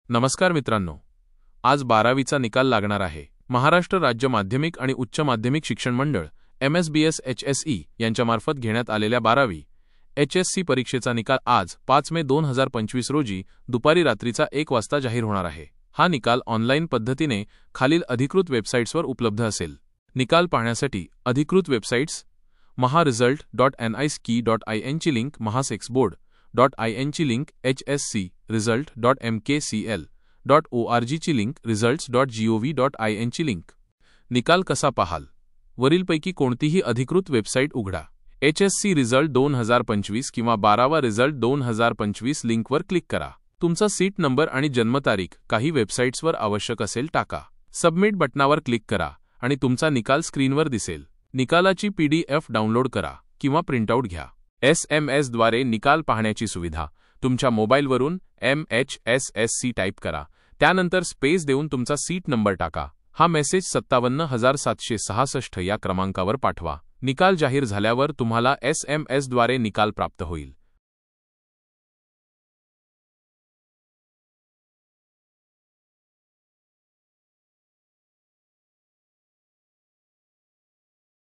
नमस्कार मित्रांनो, आज 12वीचा निकाल लागणार आहे. महाराष्ट्र राज्य माध्यमिक आणि उच्च माध्यमिक शिक्षण मंडळ MSBS HSE यांच्यामार्फत घेण्यात आलेल्या 12वी HSC परीक्षेचा निकाल आज 5 मे 2025 रोजी दुपारी रात्रीचा 1 वाजता जाहीर होणार आहे. हा निकाल ऑनलाईन पद्धतीने खालील अधिकृत वेबसाईट्सवर उपलब्ध असेल. निकाल पाहण्यासाठी अधिकृत वेबसाईट्स maharesult.nic.in ची लिंक mahasexboard.in ची लिंक hscresult.mkcl.org ची लिंक results.gov.in ची लिंक. निकाल कसा पाहाल? वरीलपैकी कोणतीही अधिकृत वेबसाईट उघडा. HSC रिझल्ट 2025 किंवा 12वा रिझल्ट 2025 लिंकवर क्लिक करा. तुमचा सीट नंबर आणि जन्मतारीख काही वेबसाईट्सवर आवश्यक असेल टाका. सबमिट बटनावर क्लिक करा आणि तुमचा निकाल स्क्रीनवर दिसेल. निकालाची PDF डाउनलोड करा किंवा प्रिंटआउट घ्या. SMS द्वारे निकाल पाहण्याची सुविधा. तुमच्या मोबाईलवरून MHSSC टाईप करा. त्यानंतर स्पेस देऊन तुमचा सीट नंबर टाका. हा मेसेज 57766 या क्रमांकावर पाठवा. निकाल जाहीर झाल्यावर तुम्हाला SMS द्वारे निकाल प्राप्त होईल.